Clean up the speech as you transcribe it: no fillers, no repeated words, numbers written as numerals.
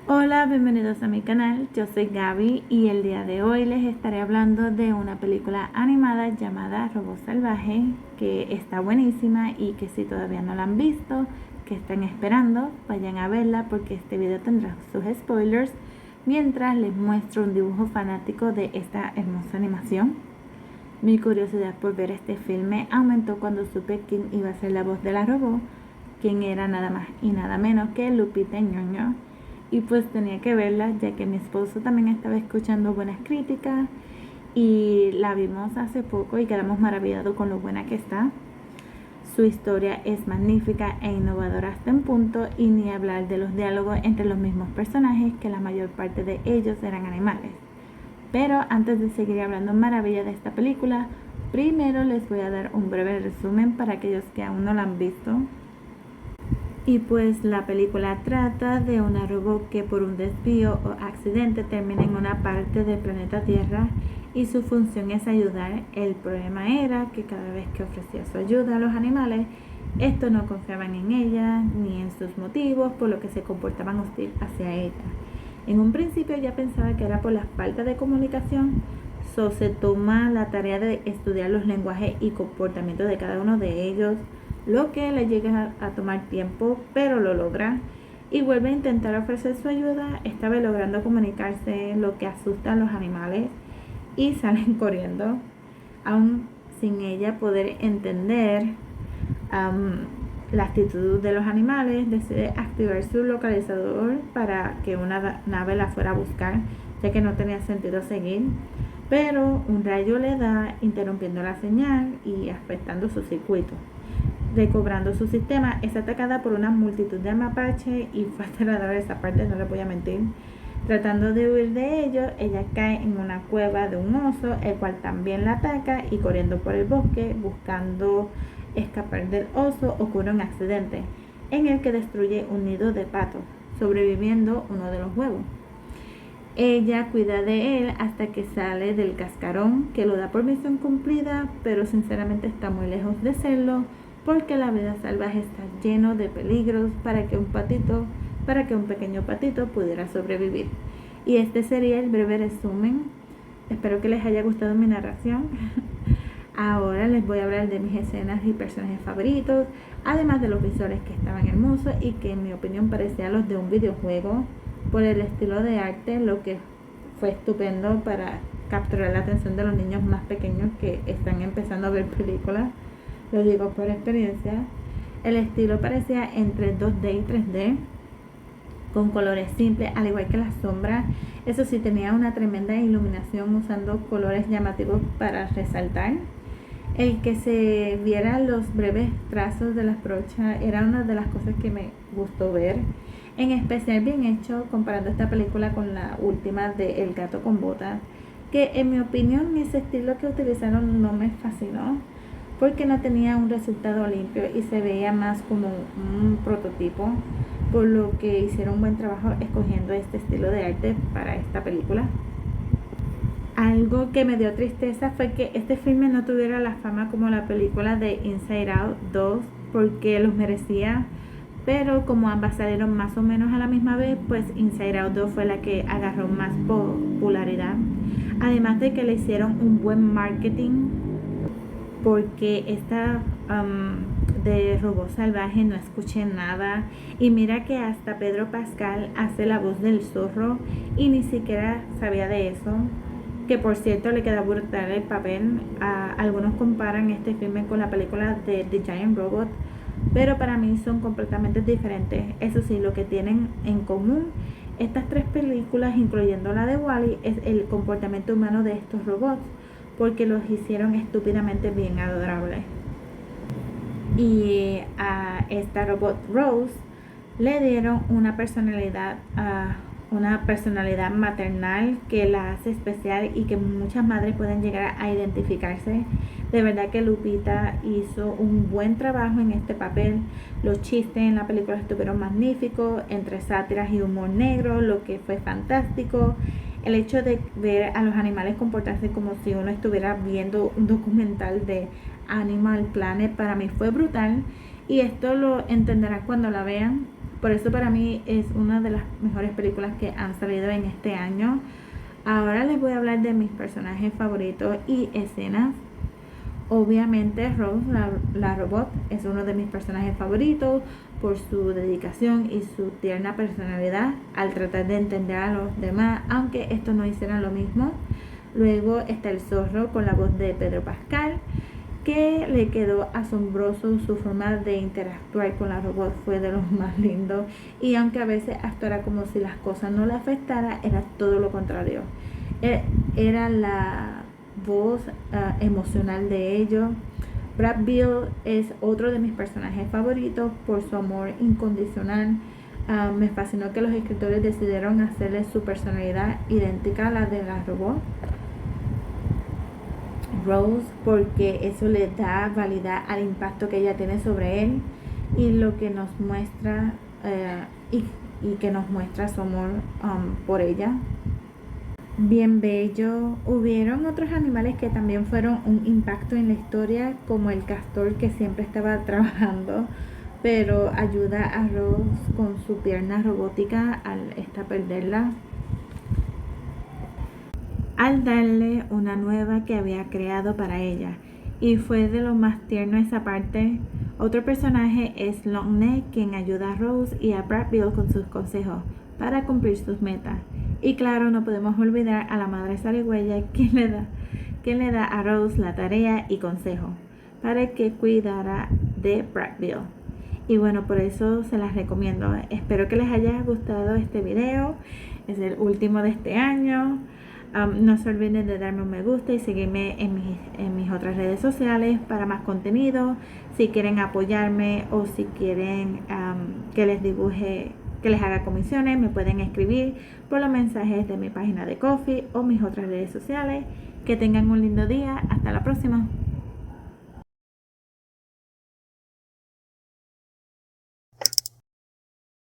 Hola, bienvenidos a mi canal, yo soy Gaby y el día de hoy les estaré hablando de una película animada llamada Robot Salvaje, que está buenísima y que si todavía no la han visto, que estén esperando, vayan a verla porque este video tendrá sus spoilers, mientras les muestro un dibujo fanático de esta hermosa animación. Mi curiosidad por ver este filme aumentó cuando supe quién iba a ser la voz de la robot, quien era nada más y nada menos que Lupita Nyong'o. Y pues tenía que verla ya que mi esposo también estaba escuchando buenas críticas y la vimos hace poco y quedamos maravillados con lo buena que está. Su historia es magnífica e innovadora hasta un punto, y ni hablar de los diálogos entre los mismos personajes, que la mayor parte de ellos eran animales. Pero antes de seguir hablando maravilla de esta película, primero les voy a dar un breve resumen para aquellos que aún no la han visto. Y pues la película trata de una robot que por un desvío o accidente termina en una parte del planeta Tierra y su función es ayudar. El problema era que cada vez que ofrecía su ayuda a los animales, estos no confiaban en ella ni en sus motivos, por lo que se comportaban hostil hacia ella. En un principio ella pensaba que era por la falta de comunicación, se toma la tarea de estudiar los lenguajes y comportamientos de cada uno de ellos, lo que le llega a tomar tiempo, pero lo logra y vuelve a intentar ofrecer su ayuda, esta vez logrando comunicarse, lo que asusta a los animales y salen corriendo, aún sin ella poder entender la actitud de los animales. Decide activar su localizador para que una nave la fuera a buscar, ya que no tenía sentido seguir, pero un rayo le da, interrumpiendo la señal y afectando su circuito. Recobrando su sistema, es atacada por una multitud de mapaches y fue aterradora esa parte, no les voy a mentir. Tratando de huir de ellos, ella cae en una cueva de un oso, el cual también la ataca, y corriendo por el bosque buscando escapar del oso ocurre un accidente en el que destruye un nido de patos, sobreviviendo uno de los huevos. Ella cuida de él hasta que sale del cascarón, que lo da por misión cumplida, pero sinceramente está muy lejos de serlo, porque la vida salvaje está lleno de peligros para que un pequeño patito pudiera sobrevivir. Y este sería el breve resumen. Espero que les haya gustado mi narración. Ahora les voy a hablar de mis escenas y personajes favoritos, además de los visuales que estaban hermosos y que en mi opinión parecían los de un videojuego, por el estilo de arte, lo que fue estupendo para capturar la atención de los niños más pequeños que están empezando a ver películas. Lo digo por experiencia. El estilo parecía entre 2D y 3D, con colores simples, al igual que las sombras. Eso sí, tenía una tremenda iluminación usando colores llamativos para resaltar. El que se vieran los breves trazos de las brochas era una de las cosas que me gustó ver, en especial bien hecho, comparando esta película con la última de El gato con botas, que en mi opinión ese estilo que utilizaron no me fascinó, porque no tenía un resultado limpio y se veía más como un prototipo, por lo que hicieron un buen trabajo escogiendo este estilo de arte para esta película. Algo que me dio tristeza fue que este filme no tuviera la fama como la película de Inside Out 2, porque los merecía, pero como ambas salieron más o menos a la misma vez, pues Inside Out 2 fue la que agarró más popularidad, además de que le hicieron un buen marketing, porque esta de Robot Salvaje no escuché nada, y mira que hasta Pedro Pascal hace la voz del zorro y ni siquiera sabía de eso, que por cierto le queda brutal el papel. Algunos comparan este filme con la película de The Giant Robot, pero para mí son completamente diferentes. Eso sí, lo que tienen en común estas tres películas, incluyendo la de WALL-E, es el comportamiento humano de estos robots, porque los hicieron estúpidamente bien adorables. Y a esta robot Rose le dieron una personalidad maternal que la hace especial y que muchas madres pueden llegar a identificarse. De verdad que Lupita hizo un buen trabajo en este papel. Los chistes en la película estuvieron magníficos, entre sátiras y humor negro, lo que fue fantástico. El hecho de ver a los animales comportarse como si uno estuviera viendo un documental de Animal Planet para mí fue brutal, y esto lo entenderán cuando la vean, Por eso para mí es una de las mejores películas que han salido en este año. Ahora les voy a hablar de mis personajes favoritos y escenas. Obviamente Rose, la robot, es uno de mis personajes favoritos por su dedicación y su tierna personalidad al tratar de entender a los demás, aunque estos no hicieran lo mismo. Luego está el zorro con la voz de Pedro Pascal, que le quedó asombroso su forma de interactuar con la robot, fue de los más lindos, y aunque a veces actuara como si las cosas no le afectaran, era todo lo contrario. Era la voz emocional de ellos. Brad Pitt es otro de mis personajes favoritos por su amor incondicional. Me fascinó que los escritores decidieron hacerle su personalidad idéntica a la de la robot Rose, porque eso le da validad al impacto que ella tiene sobre él y lo que nos muestra y que nos muestra su amor por ella. Bien bello. Hubieron otros animales que también fueron un impacto en la historia, como el castor, que siempre estaba trabajando, pero ayuda a Rose con su pierna robótica al perderla, al darle una nueva que había creado para ella, y fue de lo más tierno esa parte. Otro personaje es Longneck, quien ayuda a Rose y a Brad Pitt con sus consejos para cumplir sus metas. Y claro, no podemos olvidar a la madre zarigüeya, quien le da a Rose la tarea y consejo para que cuidara de Brad Pitt. Y bueno, por eso se las recomiendo. Espero que les haya gustado este video. Es el último de este año. No se olviden de darme un me gusta y seguirme en mis otras redes sociales para más contenido. Si quieren apoyarme o si quieren que les dibuje, que les haga comisiones, me pueden escribir por los mensajes de mi página de Ko-fi o mis otras redes sociales. Que tengan un lindo día. Hasta la próxima.